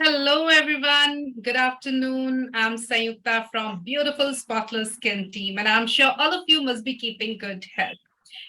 Hello, everyone. Good afternoon. I'm Sayukta from beautiful Spotless Skin team, and I'm sure all of you must be keeping good health.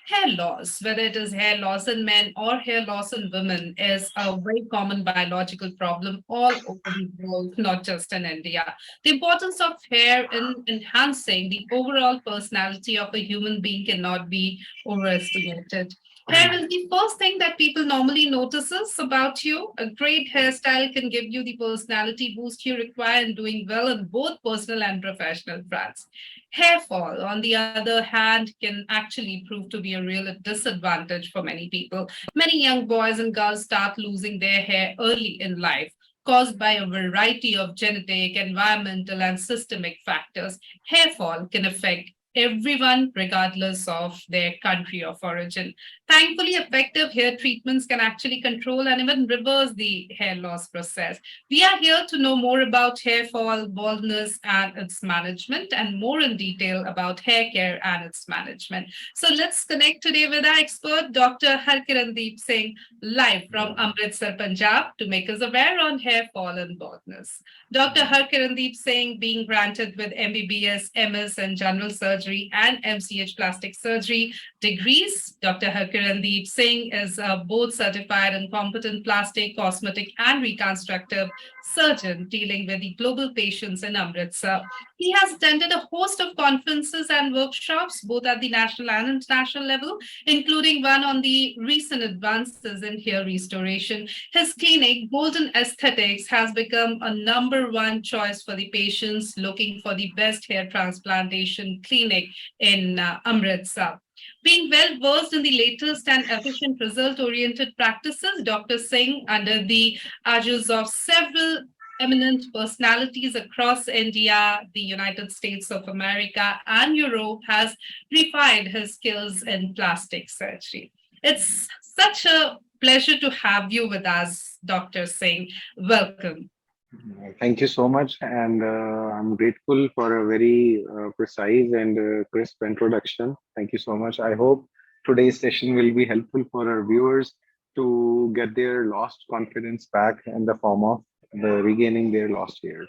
Hair loss, whether it is hair loss in men or hair loss in women, is a very common biological problem all over the world, not just in India. The importance of hair in enhancing the overall personality of a human being cannot be overestimated. Hair is the first thing that people normally notices about you. A great hairstyle can give you the personality boost you require in doing well in both personal and professional fronts. Hair fall, on the other hand, can actually prove to be a real disadvantage for many people. Many young boys and girls start losing their hair early in life, caused by a variety of genetic, environmental, and systemic factors. Hair fall can affect everyone, regardless of their country of origin. Thankfully, effective hair treatments can actually control and even reverse the hair loss process. We are here to know more about hair fall, baldness, and its management, and more in detail about hair care and its management. So let's connect today with our expert, Dr. Harkirandeep Singh, live from Amritsar, Punjab, to make us aware on hair fall and baldness. Dr. Harkirandeep Singh, being granted with MBBS, MS in general surgery and MCH plastic surgery degrees. Dr. Harkirandeep Singh is a board certified and competent plastic, cosmetic, and reconstructive surgeon dealing with the global patients in Amritsar. He has attended a host of conferences and workshops, both at the national and international level, including one on the recent advances in hair restoration. His clinic, Golden Aesthetics, has become a number one choice for the patients looking for the best hair transplantation clinic in Amritsar. Being well versed in the latest and efficient result oriented practices, Dr. Singh, under the aegis of several eminent personalities across India, the United States of America, and Europe, has refined his skills in plastic surgery. It's such a pleasure to have you with us, Dr. Singh. Welcome. Thank you so much, and I'm grateful for a very precise and crisp introduction. Thank you so much. I hope today's session will be helpful for our viewers to get their lost confidence back in the form of regaining their lost years.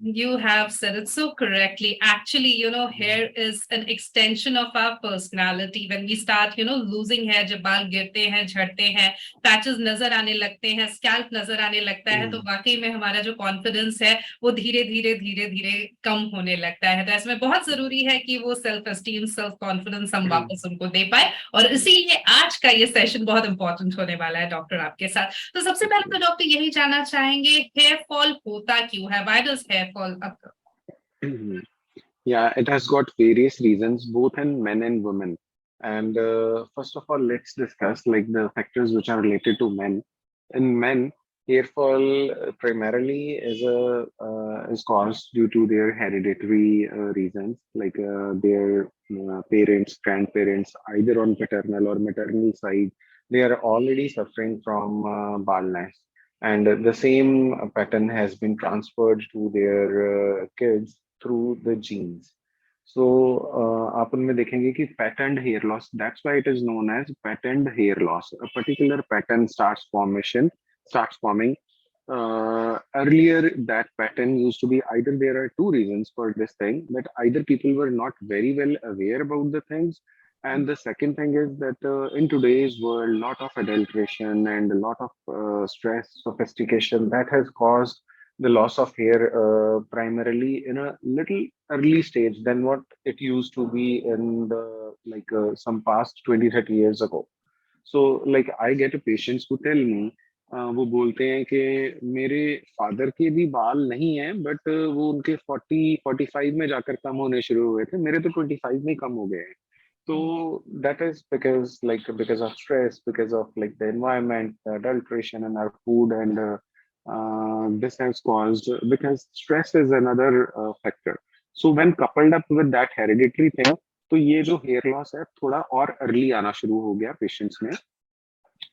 You have said it so correctly. Actually, hair is an extension of our personality. When we start, losing hair, जब बाल गिरते हैं, झड़ते हैं, patches नजर आने लगते हैं, scalp नजर आने लगता है, तो Mm. वाकई में हमारा जो कॉन्फिडेंस है, वो धीरे धीरे धीरे धीरे कम होने लगता है. तो इसमें बहुत जरूरी है कि वो सेल्फ एस्टीम, सेल्फ कॉन्फिडेंस हम वापस उनको दे पाए. और इसीलिए आज का ये सेशन बहुत इंपॉर्टेंट होने वाला है डॉक्टर आपके साथ. तो सबसे पहले तो डॉक्टर यही जानना चाहेंगे, हेयर फॉल होता क्यों है? Why does hair fall occur? Yeah, it has got various reasons, both in men and women. And first of all, let's discuss like the factors which are related to men. In men, hair fall primarily is caused due to their hereditary reasons, like their parents, grandparents, either on paternal or maternal side, they are already suffering from baldness, and the same pattern has been transferred to their kids through the genes. So आप उनमें देखेंगे कि patterned hair loss, that's why it is known as patterned hair loss. A particular pattern starts forming. Earlier, that pattern used to be either there are two reasons for this thing, that either people were not very well aware about the things, and the second thing is that in today's world, lot of adulteration and a lot of stress, sophistication that has caused the loss of hair primarily in a little early stage than what it used to be in the like some past 20-30 years ago. So like I get a patients who tell me वो बोलते हैं कि मेरे father के भी बाल नहीं हैं, बट वो उनके 40-45 में जाकर कम होने शुरू हुए थे, मेरे तो 25 में ही कम हो गए हैं. So that is because of stress, because of like the environment, the adulteration in our food, and this has caused, because stress is another factor. So when coupled up with that hereditary thing, तो ये जो hair loss है थोड़ा और early आना शुरू हो गया पेशेंट्स में.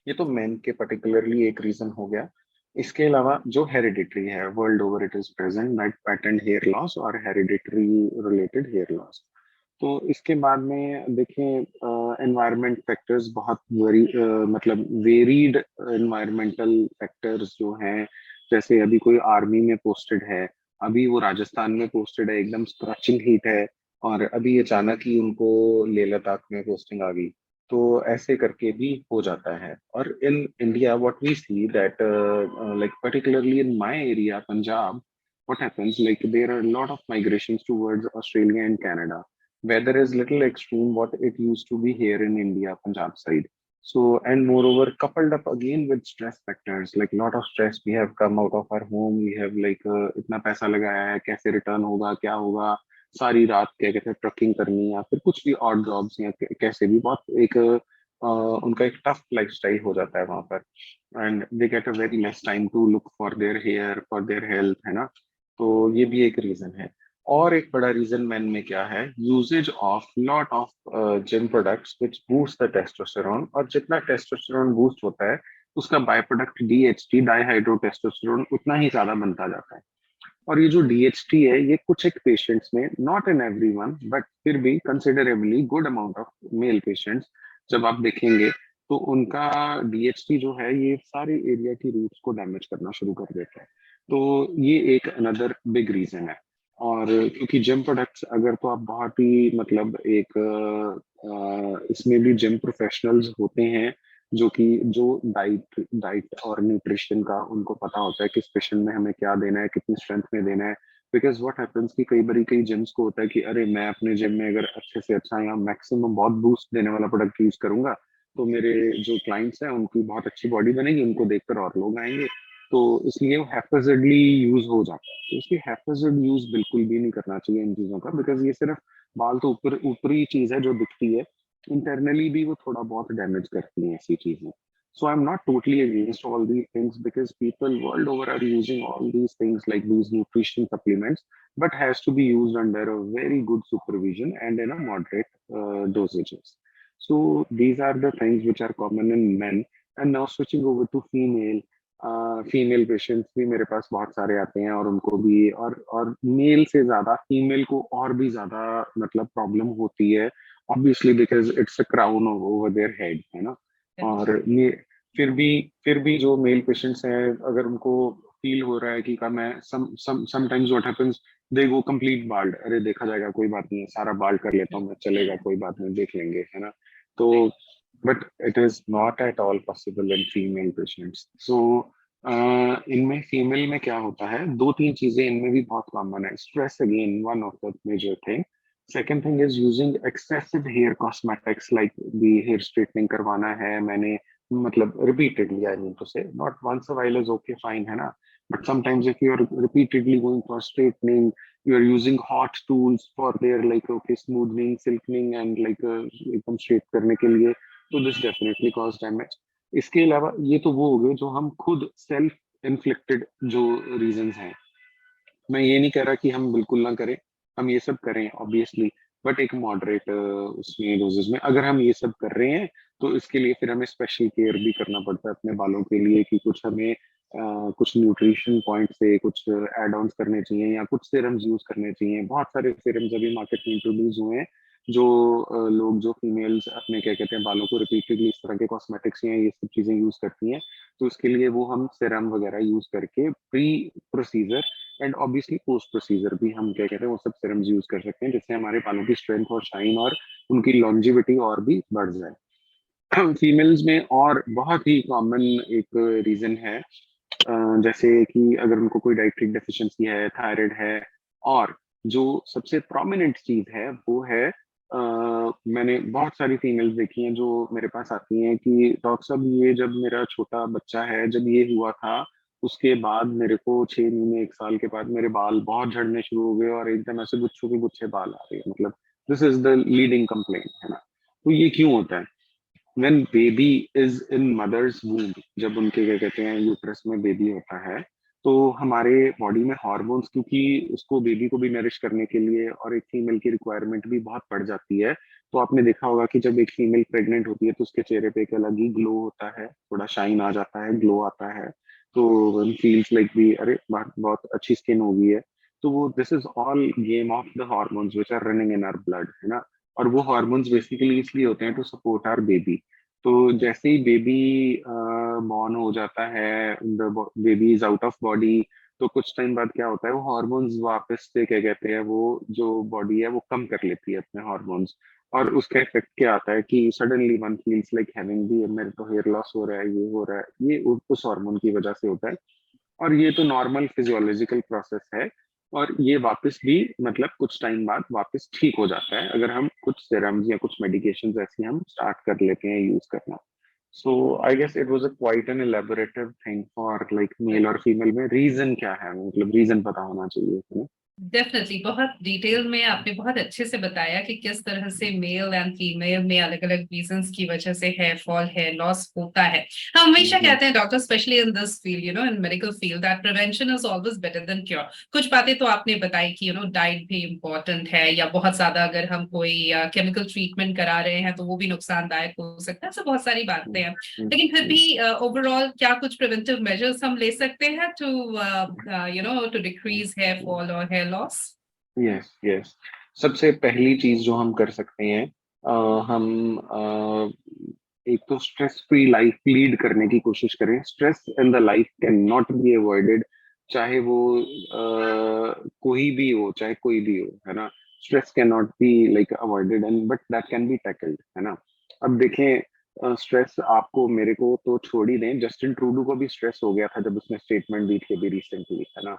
ये तो मेन के पर्टिकुलरली एक रीजन हो गया. इसके अलावा जो हेरिडिटरी है, world over it is present, that pattern hair loss और हेरिडिटरी रिलेटेड हेयर लॉस. तो इसके बाद में देखें एनवायरनमेंट फैक्टर्स बहुत मतलब वेरीड एनवायरमेंटल फैक्टर्स जो हैं, जैसे अभी कोई आर्मी में पोस्टेड है, अभी वो राजस्थान में पोस्टेड है, एकदम स्क्रचिंग हीट है, और अभी अचानक ही उनको लेह लद्दाख में पोस्टिंग आ गई। तो ऐसे करके भी हो जाता है। और in India what we see that like particularly in my area Punjab, what happens like there are a lot of migrations towards Australia and Canada. Weather is little extreme what it used to be here in India, Punjab side. So and moreover, coupled up again with stress factors, like lot of stress, we have come out of our home, we have like इतना पैसा लगाया है, कैसे return होगा, क्या होगा, सारी रात क्या कहते हैं ट्रकिंग करनी, या फिर कुछ भी ऑड जॉब्स, या कैसे भी बहुत एक उनका एक टफ लाइफ स्टाइल हो जाता है वहां पर। And they get a very less time to look for their hair, for their health, है ना। तो ये भी एक रीजन है। और एक बड़ा रीजन मेन में क्या है, uses of lot of gym products which boost the testosterone, और जितना टेस्टोस्टेरोन बूस्ट होता है उसका by product DHT, dihydrotestosterone, उतना ही ज्यादा बनता जाता है। और ये जो डीएचटी है, ये कुछ एक पेशेंट्स में, नॉट इन एवरीवन बट फिर भी considerably good amount of male patients, जब आप देखेंगे तो उनका डीएचटी जो है ये सारे एरिया की रूट्स को डैमेज करना शुरू कर देता है। तो ये एक अनदर बिग रीजन है। और क्योंकि जिम प्रोडक्ट्स अगर तो आप बहुत ही मतलब एक इसमें भी जिम प्रोफेशनल्स होते हैं जो कि जो डाइट डाइट और न्यूट्रिशन का उनको पता होता है, किस पेशेंट में हमें क्या देना है, कितनी स्ट्रेंथ में देना है। बिकॉज व्हाट हैपेंस कि कई बार कई जिम्स को होता है कि अरे मैं अपने जिम में अगर अच्छे से अच्छा या मैक्सिमम बहुत बूस्ट देने वाला प्रोडक्ट यूज करूंगा तो मेरे जो क्लाइंट्स हैं उनकी बहुत अच्छी बॉडी बनेगी, उनको देखकर और लोग आएंगे। तो इसलिए वो हैफेजर्डली यूज हो जाता है। तो इसलिए हैफेजर्ड यूज बिल्कुल भी नहीं करना चाहिए इन चीजों का, बिकॉज ये सिर्फ बाल तो ऊपर ऊपरी चीज है जो दिखती है, इंटरनली भी वो थोड़ा बहुत डैमेज करती हैं ऐसी चीजें। So I'm not totally against all these things because people world over are using all these things like these nutrition supplements, but has to be used under a very good supervision and in a moderate dosages. So these are the things which are common in men. And now switching over to female, female patients भी मेरे पास बहुत सारे आते हैं, और उनको भी और मेल से ज्यादा फीमेल को और भी ज्यादा मतलब प्रॉब्लम होती है, obviously because it's a crown over their head, है ना। और ये फिर भी फिर भी जो मेल पेशेंट्स हैं, अगर उनको फील हो रहा है कि का मैं sometimes what happens, they go complete bald, अरे देखा जाएगा कोई बात नहीं है, सारा बाल्ड कर लेता हूँ मैं, चलेगा कोई बात नहीं, देख लेंगे, है ना। तो but it is not at all possible in female patients. So इनमें फीमेल में क्या होता है, दो तीन चीजें इनमें भी बहुत कॉमन है। Stress again one of the major thing. Second thing is using excessive hair cosmetics, like the hair straightening करवाना है मैंने, मतलब repeatedly, I mean to say not once a while is okay fine, है ना, but sometimes if you are repeatedly going for straightening, you are using hot tools for their like okay smoothing, silkening and like एकदम straight करने के लिए, तो this definitely cause damage। इसके अलावा ये तो वो हो गए जो हम खुद सेल्फ इन्फ्लिक्टेड जो रीजंस हैं। मैं ये नहीं कह रहा कि हम बिल्कुल ना करें, हम ये सब करें ऑब्वियसली, बट एक मॉडरेट उसमें डोजेस में अगर हम ये सब कर रहे हैं तो इसके लिए फिर हमें स्पेशल केयर भी करना पड़ता है अपने बालों के लिए, कि कुछ हमें कुछ न्यूट्रिशन पॉइंट से कुछ एड ऑन्स करने चाहिए या कुछ सीरम्स यूज करने चाहिए। बहुत सारे सीरम्स अभी मार्केट में इंट्रोड्यूस हुए हैं जो लोग जो फीमेल्स अपने क्या कहते हैं बालों को रिपीटेडली इस तरह के कॉस्मेटिक्स या ये सब चीजें यूज करती हैं, तो उसके लिए वो हम सीरम वगैरह यूज करके pre procedure and obviously post procedure भी हम क्या कहते हैं वो सब सीरम्स यूज कर सकते हैं, जिससे हमारे बालों की स्ट्रेंथ और शाइन और उनकी लॉन्जिविटी और भी बढ़ जाए। फीमेल्स में और बहुत ही कॉमन एक रीजन है, जैसे कि अगर उनको कोई डाइटरी डेफिशिएंसी है, थायराइड है, और जो सबसे प्रोमिनेंट चीज है वो है मैंने बहुत सारी फीमेल्स देखी हैं जो मेरे पास आती हैं कि डॉक्टर साहब ये जब मेरा छोटा बच्चा है जब ये हुआ था, उसके बाद मेरे को 6 महीने 1 साल के बाद मेरे बाल बहुत झड़ने शुरू हो गए और एकदम ऐसे गुच्छों के गुच्छे बाल आ रहे हैं, मतलब this is the leading complaint, है ना। तो ये क्यों होता है? When baby is in mother's womb, जब उनके क्या कहते हैं यूट्रस में बेबी होता है, तो हमारे बॉडी में हार्मोन्स, क्योंकि उसको बेबी को भी नरिश करने के लिए और एक फीमेल की रिक्वायरमेंट भी बहुत बढ़ जाती है। तो आपने देखा होगा कि जब एक फीमेल प्रेग्नेंट होती है तो उसके चेहरे पे एक अलग ही ग्लो होता है, थोड़ा शाइन आ जाता है, ग्लो आता है। तो फील्स लाइक भी अरे बहुत बहुत अच्छी स्किन हो गई है। तो वो this is all game of the hormones which are running in our blood, है ना। और वो हार्मोन्स बेसिकली इसलिए होते हैं टू सपोर्ट आवर बेबी। तो जैसे ही बेबी बॉर्न हो जाता है, the baby is out of body, तो कुछ टाइम बाद क्या होता है, वो हॉर्मोन्स वापस से क्या कहते हैं, वो जो बॉडी है वो कम कर लेती है अपने हॉर्मोन्स। और उसका इफेक्ट क्या आता है कि suddenly one feels like having the, मेरे तो हेयर लॉस हो रहा है, ये हो रहा है, ये उस हार्मोन की वजह से होता है। और ये तो नॉर्मल फिजियोलॉजिकल प्रोसेस है। और ये वापस भी मतलब कुछ टाइम बाद वापस ठीक हो जाता है, अगर हम कुछ सिरम्स या कुछ मेडिकेशन ऐसी हम स्टार्ट कर लेते हैं यूज करना। So I guess it was a quite an elaborative thing for like male और फीमेल में। रीजन क्या है, मतलब रीजन पता होना चाहिए, है ना। डेफिनेटली बहुत डिटेल में आपने बहुत अच्छे से बताया कि किस तरह से मेल एंड फीमेल में अलग अलग रीजंस की वजह से हेयर फॉल हेयर लॉस होता है। हम हमेशा हम्म, कहते हैं doctor, specially in this field, in medical field, that prevention is always better than cure. कुछ बातें तो आपने बताई कि डाइट भी इम्पोर्टेंट है, या बहुत ज्यादा अगर हम कोई केमिकल ट्रीटमेंट करा रहे हैं तो वो भी नुकसानदायक हो सकता है। ऐसे बहुत सारी बातें हम्म, हैं। हम्म, लेकिन फिर हम्म। भी ओवरऑल क्या कुछ प्रिवेंटिव मेजर्स हम ले सकते हैं to to decrease hair fall और हेयर लॉस? Yes yes. सबसे पहली चीज जो हम कर सकते हैं, हम एक तो स्ट्रेस फ्री लाइफ लीड करने की कोशिश करें। Stress in the life can not be avoided, चाहे वो कोई भी हो, चाहे कोई भी हो, है ना। Stress can not be like avoided and but that can be tackled, है ना। अब देखें, स्ट्रेस आपको मेरे को तो छोड़ ही दें, जस्टिन ट्रूडो को भी स्ट्रेस हो गया था जब उसने स्टेटमेंट दी थी अभी रिसेंटली, है ना।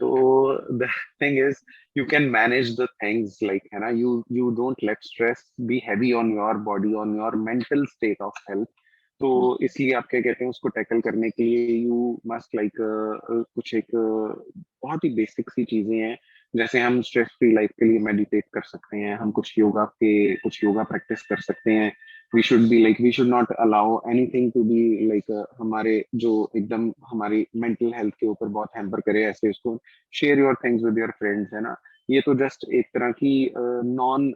तो the thing is, you can manage the things like, है ना, you don't let stress be heavy on your body, on your mental state of health। तो इसलिए आप क्या कहते हैं, उसको टैकल करने के लिए यू मस्ट लाइक कुछ एक बहुत ही बेसिक सी चीजें हैं। जैसे हम स्ट्रेस फ्री लाइफ के लिए मेडिटेट कर सकते हैं, हम कुछ योगा प्रैक्टिस कर सकते हैं। We should not allow anything to be like हमारे जो एकदम हमारी मेंटल हेल्थ के ऊपर बहुत हैम्पर करे, ऐसे उसको share your things with your friends, है ना। ये तो जस्ट एक तरह की नॉन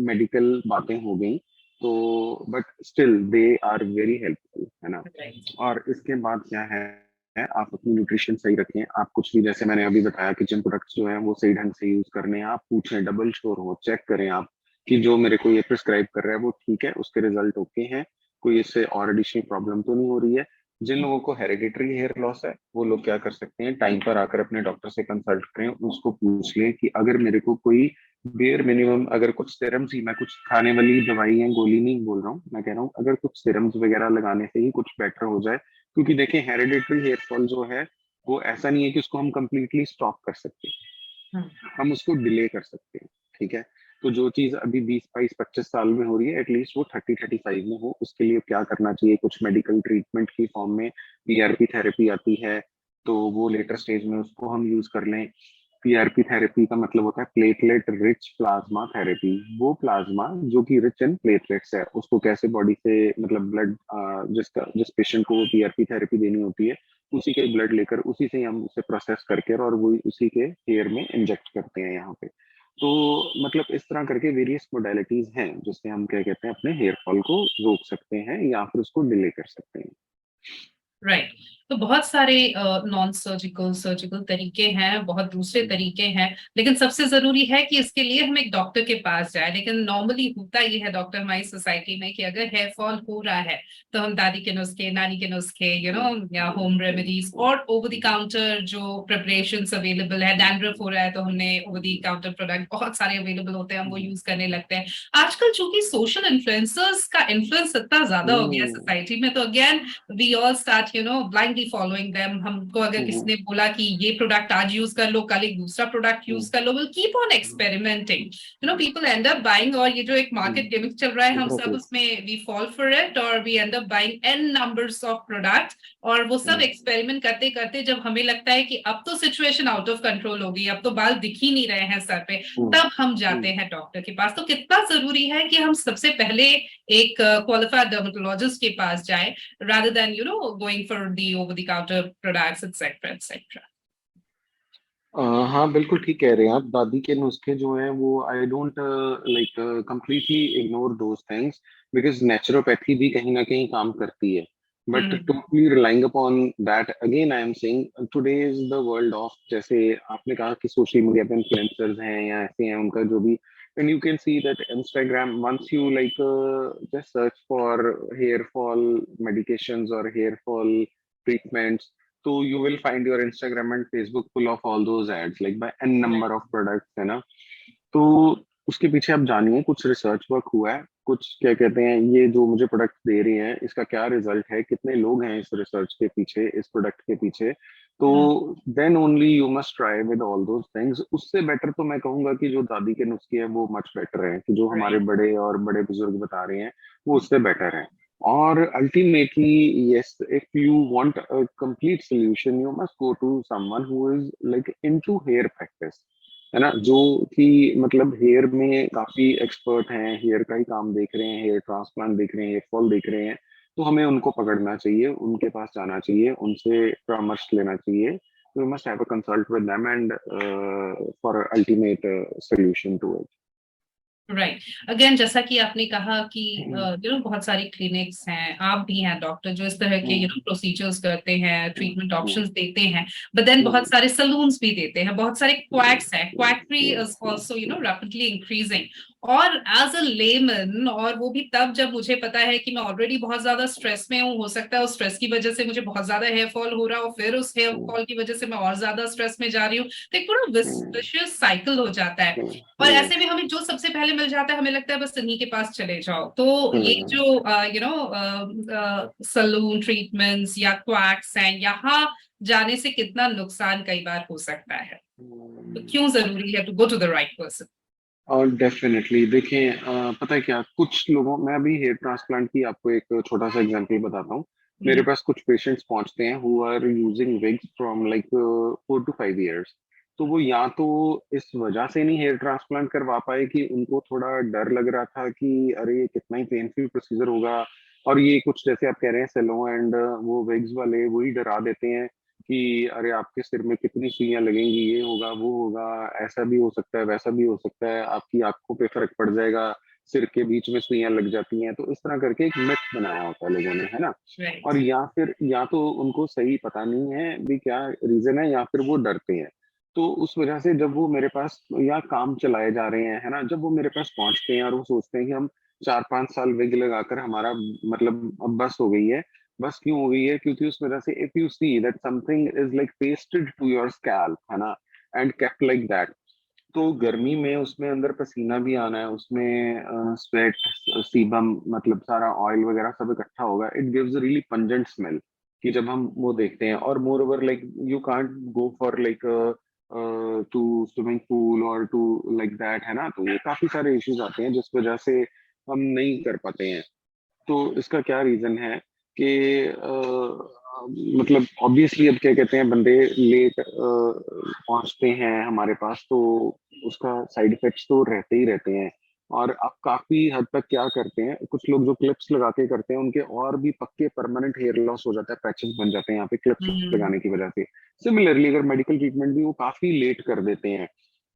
मेडिकल बातें हो गई, तो but still they are very helpful, है ना। राइट। और इसके बाद क्या है, आप अपनी न्यूट्रिशन सही रखें। आप कुछ भी, जैसे मैंने अभी बताया, किचन प्रोडक्ट्स जो हैं वो सही ढंग से यूज करने हैं। आप पूछें, डबल श्योर हो, चेक करें आप कि जो मेरे को ये प्रिस्क्राइब कर रहा है वो ठीक है, उसके रिजल्ट ओके हैं, कोई इससे और एडिशनल प्रॉब्लम तो नहीं हो रही है। जिन लोगों को हेरिडिटरी हेयर लॉस है, वो लोग क्या कर सकते हैं, टाइम पर आकर अपने डॉक्टर से कंसल्ट करें, उसको पूछ लें कि अगर मेरे को कोई बेयर मिनिमम, अगर कुछ सिरम्स ही, मैं कुछ खाने वाली दवाई है, गोली नहीं बोल रहा हूँ, मैं कह रहा हूँ अगर कुछ सिरम्स वगैरह लगाने से ही कुछ बेटर हो जाए। क्योंकि देखें, हेरिडिटरी हेयर फॉल जो है वो ऐसा नहीं है कि उसको हम कंप्लीटली स्टॉप कर सकते, हम उसको डिले कर सकते हैं, ठीक है। तो जो चीज अभी 20 22 25 साल में हो रही है, एटलीस्ट वो 30 35 में हो। उसके लिए क्या करना चाहिए, कुछ मेडिकल ट्रीटमेंट की फॉर्म में पीआरपी थेरेपी आती है, तो वो लेटर स्टेज में उसको हम यूज कर लें। पीआरपी थेरेपी का मतलब होता है प्लेटलेट रिच प्लाज्मा थेरेपी। वो प्लाज्मा जो कि रिच इन प्लेटलेट्स है, उसको कैसे बॉडी से, मतलब ब्लड, जिस पेशेंट को वो पीआरपी थेरेपी देनी होती है, उसी के ब्लड लेकर उसी से हम उसे प्रोसेस करके और वो उसी के हेयर में इंजेक्ट करते हैं यहाँ पे। तो मतलब इस तरह करके वेरियस मोडेलिटीज हैं जिससे हम क्या कहते हैं, अपने हेयर फॉल को रोक सकते हैं या फिर उसको डिले कर सकते हैं। राइट। तो बहुत सारे नॉन सर्जिकल सर्जिकल तरीके हैं, बहुत दूसरे तरीके हैं, लेकिन सबसे जरूरी है कि इसके लिए हम एक डॉक्टर के पास जाए। लेकिन नॉर्मली होता ये है डॉक्टर, हमारी सोसाइटी में, कि अगर हेयर फॉल हो रहा है तो हम दादी के नुस्खे, नानी के नुस्खे, या होम रेमेडीज और ओवर द काउंटर जो प्रिपरेशंस अवेलेबल है। डैंड्रफ हो रहा है तो हमने ओवर द काउंटर प्रोडक्ट बहुत सारे अवेलेबल होते हैं, हम वो यूज करने लगते हैं। आजकल चूंकि सोशल इन्फ्लुएंसर्स का इन्फ्लुएंस इतना ज्यादा हो गया सोसाइटी में, तो again we all start blindly following them। हमको अगर किसी ने बोला कि ये प्रोडक्ट आज यूज कर लो, कल एक दूसरा प्रोडक्ट यूज कर लो, will keep on experimenting, people end up buying. और ये जो एक मार्केट गिमिक चल रहा है, हम सब उसमें वी फॉल फॉर इट, और we end up buying an numbers of product. और वो सब एक्सपेरिमेंट करते करते जब हमें लगता है कि अब तो सिचुएशन आउट ऑफ कंट्रोल होगी, अब तो बाल दिख ही नहीं रहे हैं सर पे, तब हम जाते हैं डॉक्टर के पास। तो कितना जरूरी है कि हम सबसे पहले एक क्वालिफाइड डर्मेटोलॉजिस्ट के पास जाए, rather than going for the over the counter products, etc etc। हाँ बिल्कुल ठीक कह रहे हैं आप। दादी के नुस्खे जो हैं वो I don't like completely ignore those things, because naturopathy भी कहीं ना कहीं काम करती है। But totally relying upon that, again I am saying today is the world of, जैसे आपने कहा कि सोशल मीडिया पे इन्फ्लुएंसर्स हैं या ऐसे हैं, उनका जो भी and you can see that Instagram, once you like just search for hair fall medications or hair fall treatments, so you will find your Instagram and Facebook full of all those ads like by n Right. number of products, है ना? तो उसके पीछे आप जानिए कुछ research work हुआ है, कुछ क्या कहते हैं, ये जो मुझे प्रोडक्ट दे रही हैं इसका क्या रिजल्ट है, कितने लोग हैं इस रिसर्च के पीछे, इस प्रोडक्ट के पीछे, तो Mm. Then only you must try with all those things. उससे बेटर तो मैं कहूंगा कि जो दादी के नुस्खे हैं वो मच बेटर है, कि जो हमारे Right. बड़े और बड़े बुजुर्ग बता रहे हैं वो उससे बेटर है। और ultimately yes, if you want a complete solution you must go to someone who is like into hair practice, है ना, जो कि मतलब हेयर में काफी एक्सपर्ट हैं, हेयर का ही काम देख रहे हैं, हेयर ट्रांसप्लांट देख रहे हैं, हेयर फॉल देख रहे हैं, तो हमें उनको पकड़ना चाहिए, उनके पास जाना चाहिए, उनसे परामर्श लेना चाहिए। We must have a consult with them and for ultimate solution to right. Again जैसा कि आपने कहा कि इट। बहुत सारी क्लिनिक्स हैं, आप भी हैं डॉक्टर जो इस तरह के प्रोसीजर्स करते हैं, ट्रीटमेंट ऑप्शंस देते हैं, बट देन बहुत सारे सलून्स भी देते हैं, बहुत सारे क्वैक्स हैं, quackery is also rapidly increasing. और एज अ लेमन, और वो भी तब जब मुझे पता है कि मैं ऑलरेडी बहुत ज्यादा स्ट्रेस में हूँ, हो सकता है उस स्ट्रेस की वजह से मुझे बहुत ज्यादा हेयर फॉल हो रहा हो, फिर उस हेयर फॉल की वजह से मैं और ज्यादा स्ट्रेस में जा रही हूँ, तो एक पूरा विशियस साइकिल हो जाता है। और ऐसे में हमें जो सबसे पहले मिल जाता है, हमें लगता है बस इन्हीं के पास चले जाओ। तो ये जो सलून ट्रीटमेंट्स या क्वैक्स हैं, यहाँ जाने से कितना नुकसान कई बार हो सकता है, तो क्यों जरूरी है to go to the right person? और डेफिनेटली देखिए, पता है क्या, कुछ लोगों, मैं अभी हेयर ट्रांसप्लांट की आपको एक छोटा सा एग्जांपल बताता हूँ। मेरे पास कुछ पेशेंट्स पहुंचते हैं who are using wigs from like 4 to 5 years। तो वो या तो इस वजह से नहीं हेयर ट्रांसप्लांट करवा पाए कि उनको थोड़ा डर लग रहा था कि अरे ये कितना ही पेनफुल प्रोसीजर होगा, और ये कुछ जैसे आप कह रहे हैं सेलो एंड वो विग्स वाले वही डरा देते हैं कि अरे आपके सिर में कितनी सुइयां लगेंगी, ये होगा वो होगा, ऐसा भी हो सकता है वैसा भी हो सकता है, आपकी आंखों पे फर्क पड़ जाएगा, सिर के बीच में सुइयां लग जाती हैं। तो इस तरह करके एक मिथ बनाया होता है लोगों ने, है ना। राइट। और या फिर या तो उनको सही पता नहीं है भी क्या रीजन है, या फिर वो डरते हैं। तो उस वजह से जब वो मेरे पास या काम चलाए जा रहे हैं, है ना, जब वो मेरे पास पहुंचते हैं और वो सोचते हैं कि हम 4-5 साल विग लगाकर हमारा मतलब अब बस हो गई है, बस क्यों हो गई है, क्योंकि उस वजह से if you see that something is like pasted to your scalp, है ना, एंड केप्ट लाइक दैट, तो गर्मी में उसमें अंदर पसीना भी आना है, उसमें स्वेट, सीबम, मतलब सारा ऑयल वगैरह सब इकट्ठा होगा, it gives a really pungent smell कि जब हम वो देखते हैं। और moreover like you can't go for like to swimming pool और टू लाइक दैट, है ना, तो ये काफी सारे इश्यूज आते हैं जिस वजह से हम नहीं कर पाते हैं। तो इसका क्या रीजन है कि मतलब ऑब्वियसली अब क्या कहते हैं, बंदे लेट पहुंचते हैं हमारे पास, तो उसका साइड इफेक्ट्स तो रहते ही रहते हैं। और अब काफी हद तक क्या करते हैं कुछ लोग, जो क्लिप्स लगा के करते हैं उनके और भी पक्के परमानेंट हेयर लॉस हो जाता है, पैचेस बन जाते हैं यहाँ पे क्लिप्स लगाने की वजह से। सिमिलरली अगर मेडिकल ट्रीटमेंट भी वो काफी लेट कर देते हैं,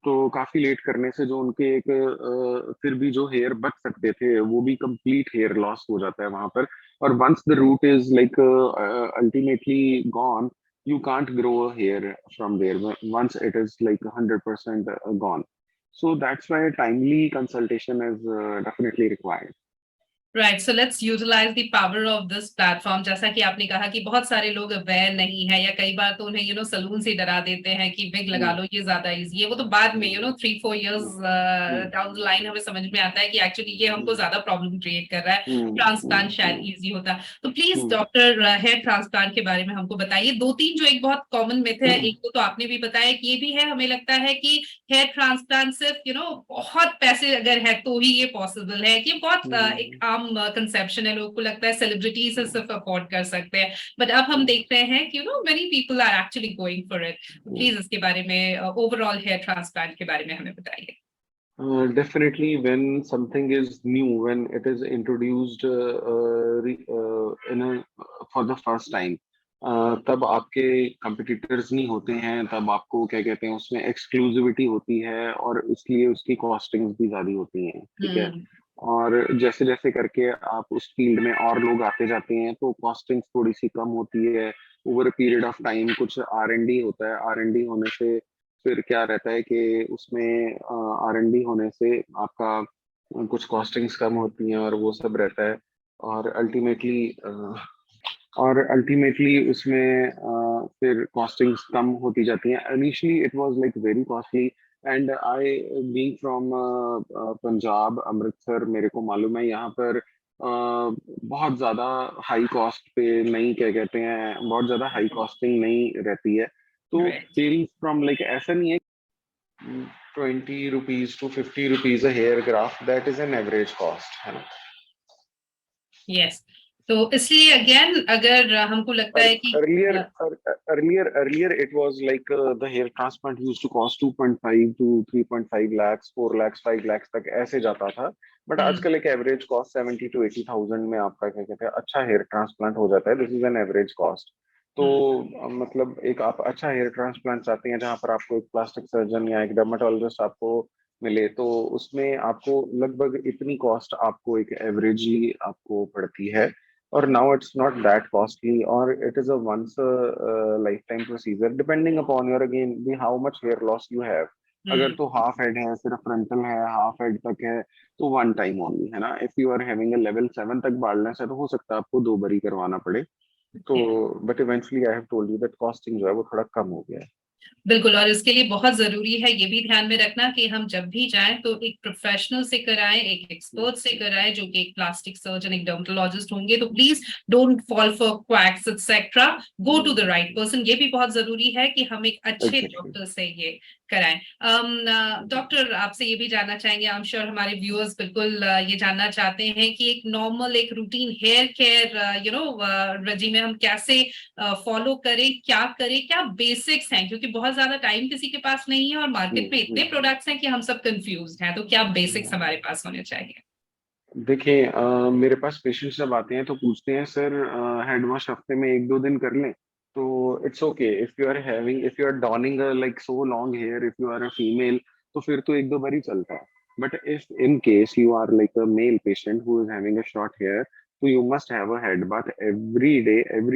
तो काफी लेट करने से जो उनके एक फिर भी जो हेयर बच सकते थे वो भी कंप्लीट हेयर लॉस हो जाता है वहां पर। और once the root is like ultimately gone, you can't grow a hair from there once it is like 100% gone. So that's why timely consultation is definitely required. Right, so let's utilize the power of this platform. जैसा कि आपने कहा कि बहुत सारे लोग aware नहीं है, या कई बार तो उन्हें सलून से डरा देते हैं कि विग लगा Hmm. लो, ये ज्यादा इजी है। वो तो बाद में 3-4 years Hmm. Hmm. Down the line हमें समझ में आता है कि एक्चुअली ये हमको Hmm. ज्यादा प्रॉब्लम क्रिएट कर रहा है, Hmm. ट्रांसप्लांट शायद Hmm. इजी होता। तो please Hmm. Doctor, hair transplant के बारे में हमको बताइए दो तीन जो एक बहुत कॉमन मिथ है। एक तो आपने भी बताया कि ये भी है, हमें लगता है कि हेयर ट्रांसप्लांट सिर्फ बहुत पैसे अगर है तो ही ये पॉसिबल है, कि बहुत एक Hmm. आम कंसेप्शन है। लोगों को लगता है सेलिब्रिटी से सिर्फ अफोर्ड कर सकते हैं, बट अब हम Hmm. देख रहे हैं कि many people are actually going for it. Hmm. Please इसके बारे में, ओवरऑल हेयर ट्रांसप्लांट के बारे में हमें बताइए। Definitely, when something is new, when it is introduced for the first time, तब आपके competitors नहीं होते हैं, तब आपको क्या कहते हैं उसमें एक्सक्लूसिविटी होती है, और इसलिए उसकी कॉस्टिंग्स भी ज्यादा होती हैं, ठीक है। हम्म। और जैसे जैसे करके आप उस फील्ड में और लोग आते जाते हैं तो कॉस्टिंग्स थोड़ी सी कम होती है। Over a period of time कुछ आर एन डी होता है, आर एन डी होने से फिर क्या रहता है कि उसमें R&D होने से आपका कुछ कॉस्टिंग्स कम होती हैं और वो सब रहता है। और अल्टीमेटली उसमें फिर कॉस्टिंग्स कम होती जाती हैं। Initially it was like very costly, and I being from Punjab, Amritsar, मेरे को मालूम है यहाँ पर बहुत ज़्यादा हाई कॉस्ट पे नहीं, क्या कहते हैं, बहुत ज़्यादा हाई कॉस्टिंग नहीं रहती है। तो राइट। वेरीज फ्रॉम, लाइक ऐसा नहीं है 20 rupees to 50 rupees a hair graft, that is an average cost, है ना। यस, तो इसलिए अगेन अगर हमको लगता है कि Earlier, earlier it was like the hair transplant used to cost 2.5 to 3.5 lakhs, 4 lakhs, 5 lakhs तक ऐसे जाता था। बट हम्म, आजकल एक एवरेज कॉस्ट 70 to 80,000 में आपका, क्या कहते हैं, अच्छा हेयर ट्रांसप्लांट हो जाता है। This is an average cost. तो हम्म, मतलब एक आप अच्छा हेयर ट्रांसप्लांट चाहते हैं जहां पर आपको एक प्लास्टिक सर्जन या एक डर्माटोलॉजिस्ट आपको मिले, तो उसमें आपको लगभग इतनी कॉस्ट आपको एक एवरेजली आपको पड़ती है। और now it's not that costly, or it is a once a lifetime procedure depending upon your, again, how much hair loss you have। अगर हम्म। तो हाफ हेड है, सिर्फ फ्रंटल है, हाफ हेड तक है, तो वन टाइम ओनली, है ना। If you are having a level 7 तक बाल्डनेस है, तो हो सकता है आपको दो बारी करवाना पड़े। तो but eventually I have told you that costing जो है वो थोड़ा कम हो गया है। बिल्कुल, और इसके लिए बहुत जरूरी है ये भी ध्यान में रखना कि हम जब भी जाएं तो एक प्रोफेशनल से कराएं, एक एक्सपर्ट से कराएं, जो कि एक प्लास्टिक सर्जन, एक डर्मेटोलॉजिस्ट होंगे। तो please don't fall for quacks etcetera, go to the right person. ये भी बहुत जरूरी है कि हम एक अच्छे एग्जैक्टली। डॉक्टर से ये कराएं। डॉक्टर, आपसे ये भी जानना चाहेंगे, आई एम श्योर हमारे व्यूअर्स बिल्कुल ये जानना चाहते हैं कि एक नॉर्मल, एक रूटीन हेयर केयर रजी में हम कैसे फॉलो करें, क्या करें, क्या बेसिक्स हैं, क्योंकि बहुत ज्यादा टाइम किसी के पास नहीं है और मार्केट में इतने प्रोडक्ट्स हैं कि हम सब कंफ्यूज हैं। तो क्या बेसिक्स हमारे पास होने चाहिए? देखिए, मेरे पास पेशेंट्स जब आते हैं तो पूछते हैं, सर हेड वॉश हफ्ते में एक दो दिन कर लें। तो it's okay if you are having, if you are donning like so long hair, if you are a female, तो फिर तो एक दो बार ही चलता है। But if in case you are like a male patient who is having a short hair, तो you must have a head bath every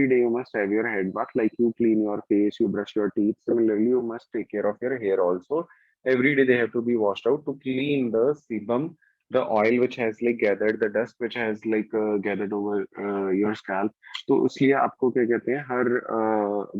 day you must have your head bath, like you clean your face, you brush your teeth, similarly you must take care of your hair also. Every day they have to be washed out to clean the sebum, the oil which has like gathered, the dust which has like gathered over your scalp। तो इसलिए आपको, क्या कहते हैं, हर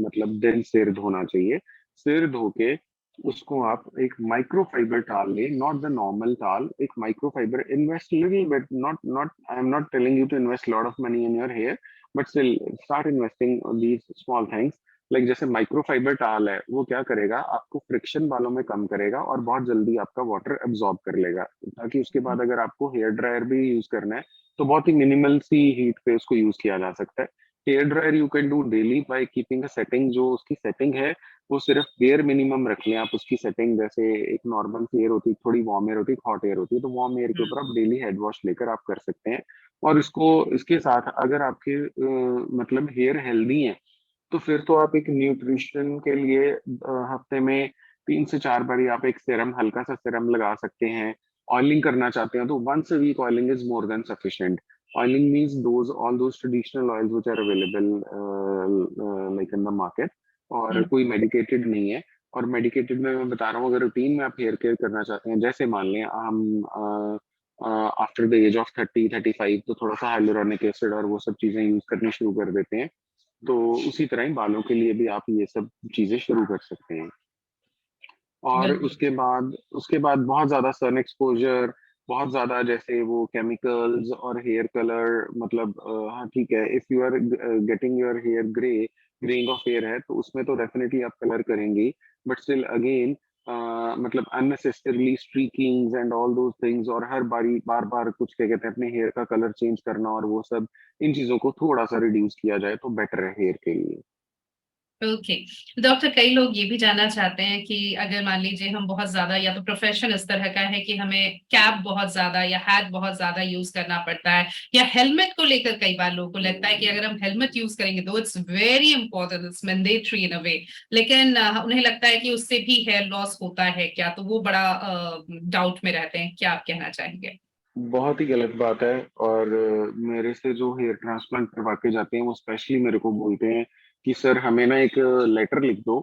मतलब दिन सिर धोना चाहिए। सिर धो के उसको आप एक माइक्रोफाइबर टाल लें, नॉट द नॉर्मल टाल, एक microfiber. Invest little bit, not I am not telling you to invest lot of money in your hair, but still start investing these small things. Like जैसे microfiber towel है, वो क्या करेगा, आपको friction बालों में कम करेगा और बहुत जल्दी आपका वाटर एब्जॉर्ब कर लेगा, ताकि उसके बाद अगर आपको हेयर ड्रायर भी यूज करना है तो बहुत ही मिनिमल सी हीट पे उसको यूज किया जा सकता है। Hair dryer you can do daily by keeping a setting, जो उसकी सेटिंग है वो सिर्फ बेयर मिनिमम रख लें आप उसकी सेटिंग। जैसे एक नॉर्मल एयर होती है, थोड़ी वार्म एयर होती है, हॉट एयर होती है, तो वार्म एयर के ऊपर आप डेली हेड वॉश लेकर आप कर सकते हैं। और इसको, इसके साथ अगर आपके मतलब हेयर हेल्दी है, तो फिर तो आप एक न्यूट्रिशन के लिए हफ्ते में 3 से 4 बारी आप एक सीरम, हल्का सा सीरम लगा सकते हैं। ऑयलिंग करना चाहते हैं तो once a week oiling is more than sufficient. Oiling means those all those traditional oils which are available like in the market, और कोई मेडिकेटेड नहीं है। और मेडिकेटेड में मैं बता रहा हूँ, अगर रूटीन में आप हेयर केयर करना चाहते हैं, जैसे मान लें हम आफ्टर द एज ऑफ 30-35, तो थोड़ा सा हाइलुरोनिक एसिड और वो सब चीजें यूज करनी शुरू कर देते हैं। तो उसी तरह ही बालों के लिए भी आप ये सब चीजें शुरू कर सकते हैं। और बिल्कुल। उसके बाद बहुत ज्यादा सन एक्सपोजर, बहुत ज्यादा जैसे वो केमिकल्स और हेयर कलर, मतलब हाँ ठीक है, if you are getting your hair greying of hair है, तो उसमें तो डेफिनेटली आप कलर करेंगे। बट स्टिल अगेन मतलब unnecessarily streakings and all those things, और हर बारी बार बार कुछ, क्या कहते हैं, अपने हेयर का कलर चेंज करना और वो सब, इन चीजों को थोड़ा सा रिड्यूस किया जाए तो बेटर है हेयर के लिए। ओके डॉक्टर, कई लोग ये भी जानना चाहते हैं कि अगर मान लीजिए हम बहुत ज्यादा, या तो प्रोफेशन इस तरह का है कि हमें कैप बहुत ज्यादा या हैट बहुत ज्यादा यूज करना पड़ता है, या हेलमेट को लेकर कई बार लोगों को लगता है कि अगर हम हेलमेट यूज करेंगे तो it's very important, it's mandatory in a way, लेकिन उन्हें लगता है कि उससे भी हेयर लॉस होता है क्या, तो वो बड़ा डाउट में रहते हैं। क्या आप कहना चाहेंगे? बहुत ही गलत बात है। और मेरे से जो हेयर ट्रांसप्लांट करवा के जाते हैं वो स्पेशली मेरे को बोलते हैं कि सर हमें ना एक लेटर लिख दो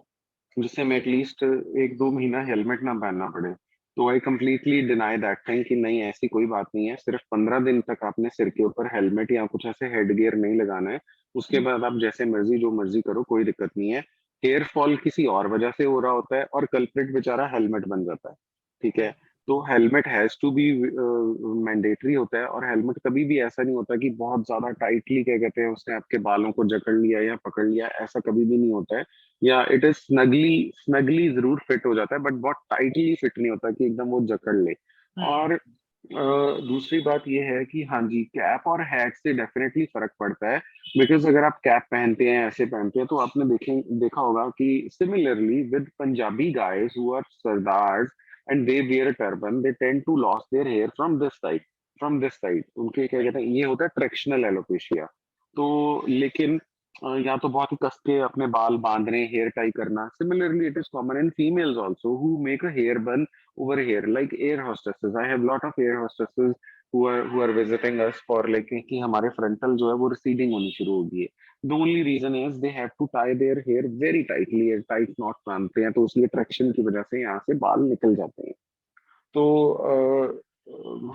जिससे हमें एटलीस्ट 1-2 महीना हेलमेट ना पहनना पड़े। तो I completely deny that thing कि नहीं, ऐसी कोई बात नहीं है। सिर्फ 15 दिन तक आपने सिर के ऊपर हेलमेट या कुछ ऐसे हेड गियर नहीं लगाना है। उसके बाद आप जैसे मर्जी जो मर्जी करो, कोई दिक्कत नहीं है। हेयर फॉल किसी और वजह से हो रहा होता है और कल्प्रिट बेचारा हेलमेट बन जाता है। ठीक है। तो helmet has to be mandatory होता है। और हेलमेट कभी भी ऐसा नहीं होता कि बहुत ज्यादा टाइटली क्या कहते हैं उसने आपके बालों को जकड़ लिया या पकड़ लिया, ऐसा कभी भी नहीं होता है। या इट इज स्नगली स्नगली जरूर फिट हो जाता है, बट बहुत टाइटली फिट नहीं होता कि एकदम वो जकड़ ले। हम्म। और दूसरी बात ये है कि हाँ जी, कैप और हैट से डेफिनेटली फर्क पड़ता है। बिकॉज अगर आप कैप पहनते हैं, ऐसे पहनते हैं, तो आपने देखा होगा कि similarly with Punjabi guys who are sardars and they wear turban, they tend to loss their hair from this side उनके क्या कहते हैं, ये होता है ट्रेक्शनल एलोपेशिया। तो लेकिन या तो बहुत ही कस के अपने बाल बांधने, हेयर टाई करना। Similarly it is common in females also who make a hair bun over hair, like air hostesses. I have lot of air hostesses who are visiting us for like कि हमारे frontal जो है वो receding होनी शुरू हो गई है। The only reason is they have to tie their hair very tightly, tight knot बांधते हैं, तो उसलिए ट्रैक्शन की वजह से यहाँ से बाल निकल जाते हैं। तो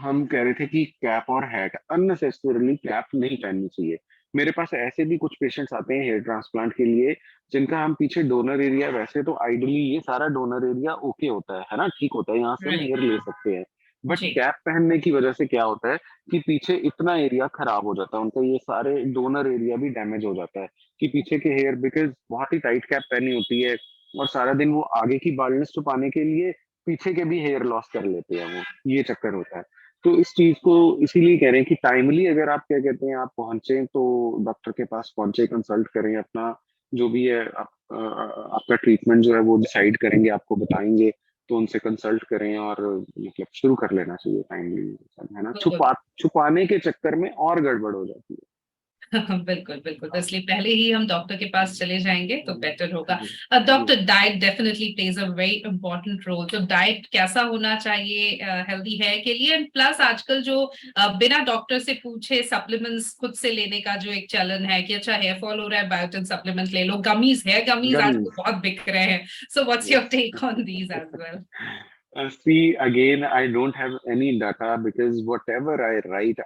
हम कह रहे थे कि कैप और हैट, अननेसेसरली कैप नहीं पहननी चाहिए। मेरे पास ऐसे भी कुछ पेशेंट्स आते हैं हेयर ट्रांसप्लांट के लिए, जिनका हम पीछे डोनर एरिया, वैसे तो आइडली ये सारा डोनर एरिया ओके होता है ना, ठीक होता है, यहाँ से हम राइट। हेयर ले सकते हैं। But ji. कैप पहनने की वजह से क्या होता है कि पीछे इतना एरिया खराब हो जाता है उनका, ये सारे डोनर एरिया भी डैमेज हो जाता है कि पीछे के हेयर, बिकॉज बहुत ही टाइट कैप पहनी होती है और सारा दिन वो आगे की बाल्डनेस छुपाने के लिए पीछे के भी हेयर लॉस कर लेते हैं वो, ये चक्कर होता है। तो इस चीज को इसीलिए कह रहे हैं कि टाइमली अगर आप क्या कहते हैं आप पहुंचे, तो डॉक्टर के पास पहुंचे, कंसल्ट करें, अपना जो भी है आपका ट्रीटमेंट जो है वो डिसाइड करेंगे, आपको बताएंगे। तो उनसे कंसल्ट करें और मतलब शुरू कर लेना चाहिए टाइमली, है ना। बिल्कुल। छुपाने के चक्कर में और गड़बड़ हो जाती बिल्कुल बिल्कुल, तो है। इसलिए पहले ही हम डॉक्टर के पास चले जाएंगे तो बेटर होगा। जी जी। Doctor, diet definitely plays a very important role. तो डाइट कैसा होना चाहिए हेल्दी हेयर के लिए? एंड प्लस आजकल जो बिना डॉक्टर से पूछे सप्लीमेंट्स खुद से लेने का जो एक चलन है कि अच्छा हेयर फॉल हो रहा है, बायोटिन सप्लीमेंट ले लो, गमीज, हेयर गमीज आजकल गन्स। बहुत बिक रहे हैं। So what's your Yes. Take on these as well? See, again, I don't have any data because whatever I write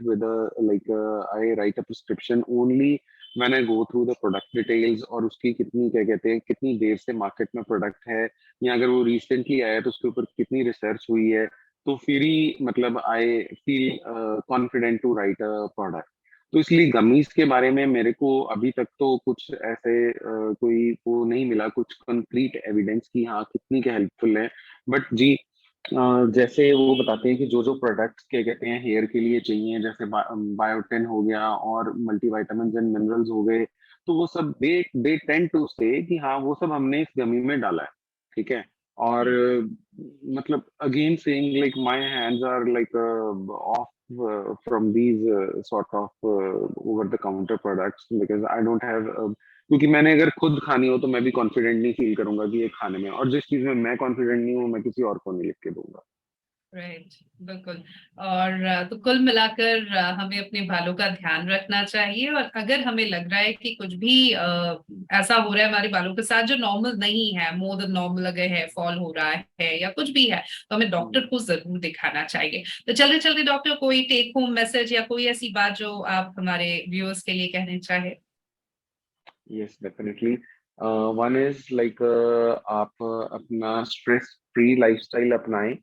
with I write a prescription only when I go through the product details और उसकी कितनी क्या कहते हैं कितनी देर से market में product है, या अगर वो रिसेंटली आया तो उसके ऊपर कितनी रिसर्च हुई है, तो फिर ही मतलब I feel confident to write a product. तो इसलिए गमीज के बारे में मेरे को अभी तक तो कुछ ऐसे कोई वो नहीं मिला, कुछ कंक्रीट एविडेंस की हाँ कितनी क्या हेल्पफुल है। बट जी, जैसे वो बताते हैं कि जो जो प्रोडक्ट्स क्या कहते हैं हेयर के लिए चाहिए, जैसे बायोटिन हो गया और मल्टीविटामिन एंड मिनरल्स हो गए, तो वो सब दे दे टेंड टू से कि हाँ वो सब हमने इस गमी में डाला है। ठीक है। और मतलब again saying like my hands are like off from these sort of over the counter products because I don't have, क्योंकि मैंने अगर खुद खानी हो तो मैं भी कॉन्फिडेंट नहीं फील करूंगा कि ये खाने में, और जिस चीज में मैं कॉन्फिडेंट नहीं हूँ मैं किसी और को नहीं लिख के दूंगा। राइट। बिल्कुल। और तो कुल मिलाकर हमें अपने बालों का ध्यान रखना चाहिए, और अगर हमें लग रहा है कि कुछ भी ऐसा हो रहा है हमारे बालों के साथ जो नॉर्मल नहीं है, मोर देन नॉर्मल, अगर हेयर फॉल हो रहा है या कुछ भी है, तो हमें डॉक्टर को जरूर दिखाना चाहिए। तो चलते चलते डॉक्टर, कोई टेक होम मैसेज या कोई ऐसी बात जो आप हमारे व्यूअर्स के लिए कहना चाहे? Yes definitely. One is like आप अपना स्ट्रेस फ्री लाइफस्टाइल अपनाएं।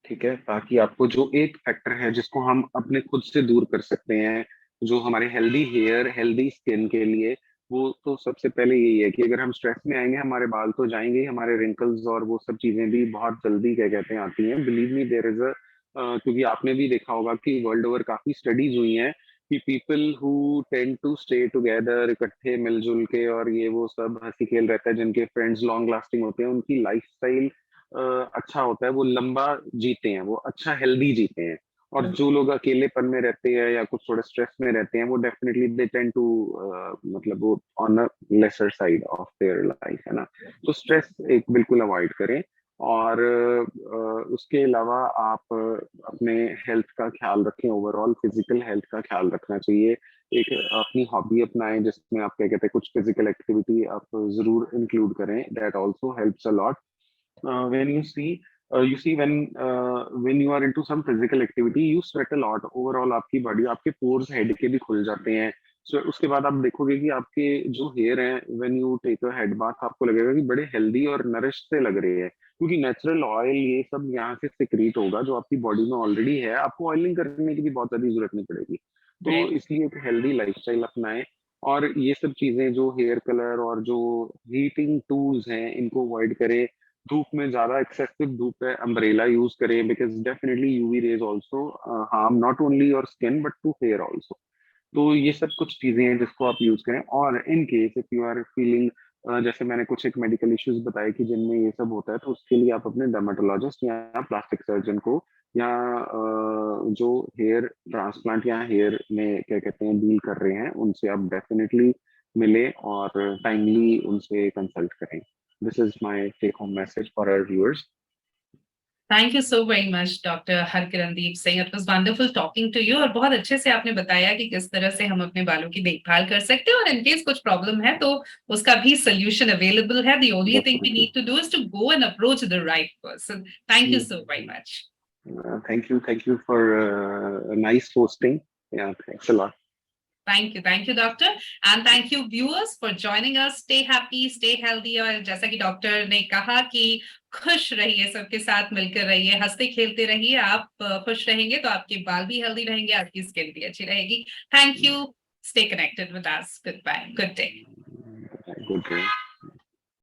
ठीक है, ताकि आपको जो एक फैक्टर है जिसको हम अपने खुद से दूर कर सकते हैं, जो हमारे हेल्दी हेयर हेल्दी स्किन के लिए, वो तो सबसे पहले यही है कि अगर हम स्ट्रेस में आएंगे हमारे बाल तो जाएंगे ही, हमारे रिंकल्स और वो सब चीजें भी बहुत जल्दी क्या कहते हैं आती हैं, believe me there is a, क्योंकि आपने भी देखा होगा कि वर्ल्ड ओवर काफी स्टडीज हुई हैं कि people who tend to stay together, इकट्ठे मिलजुल के और ये वो सब हंसी खेल रहता है, जिनके फ्रेंड्स लॉन्ग लास्टिंग होते हैं, उनकी लाइफस्टाइल अच्छा होता है, वो लंबा जीते हैं, वो अच्छा हेल्दी जीते हैं। और जो लोग अकेलेपन में रहते हैं या कुछ थोड़ा स्ट्रेस में रहते हैं, वो डेफिनेटली दे टेंड टू मतलब वो on a lesser side of their life, है ना। तो स्ट्रेस एक बिल्कुल अवॉइड करें। और उसके अलावा आप अपने हेल्थ का ख्याल रखें, ओवरऑल फिजिकल हेल्थ का ख्याल रखना चाहिए। एक अपनी हॉबी अपनाएं जिसमें आप क्या कहते हैं कुछ फिजिकल एक्टिविटी आप जरूर इंक्लूड करें, that also helps a lot. When you see when you are into some physical activity you sweat a lot overall, आपकी बॉडी, आपके पोर्स हेड के भी खुल जाते हैं। So, उसके बाद आप देखोगे कि आपके जो हेयर हैं when you take a head bath आपको लगेगा कि बड़े हेल्दी और नरिश से लग रहे हैं, क्योंकि नेचुरल ऑयल ये सब यहाँ से सिक्रीट होगा जो आपकी बॉडी में ऑलरेडी है, आपको ऑयलिंग करने की भी बहुत ज्यादा जरूरत नहीं पड़ेगी। तो Right. इसलिए एक हेल्दी लाइफस्टाइल अपनाएं, और ये सब चीजें जो हेयर कलर और जो हीटिंग टूल्स हैं इनको अवॉइड करें। धूप में ज्यादा एक्सेसिव धूप है, अम्ब्रेला यूज करें, because definitely UV rays also harm not only your skin but to hair also. तो ये सब कुछ चीजें हैं जिसको आप यूज करें। और in case if you are feeling, जैसे मैंने कुछ एक मेडिकल इश्यूज बताए कि जिनमें ये सब होता है, तो उसके लिए आप अपने डर्मेटोलॉजिस्ट या प्लास्टिक सर्जन को या जो हेयर ट्रांसप्लांट या हेयर में क्या कहते हैं डील कर रहे हैं उनसे आप डेफिनेटली मिलें और टाइमली उनसे कंसल्ट करें। This is my take home message for our viewers. Thank you so very much, Dr. Harkirandeep Singh. It was wonderful talking to you. और बहुत अच्छे से आपने बताया कि किस तरह से हम अपने बालों की देखभाल कर सकते हैं और इन केस कुछ प्रॉब्लम है तो उसका भी सोल्यूशन अवेलेबल है. The only thing we definitely. need to do is to go and approach the right person. Thank you so very much. Thank you for nice hosting. Yeah, thanks a lot. Thank you, doctor. And thank you, viewers, for joining us. Stay happy, stay healthy. और जैसा कि doctor ने कहा कि खुश रहिए, सबके साथ मिलकर रहिए, हंसते खेलते रहिए। आप खुश रहेंगे तो आपके बाल भी हेल्दी रहेंगे, आपकी स्किन भी अच्छी रहेगी. Thank you. Stay connected with us. Goodbye. Good day. Good day.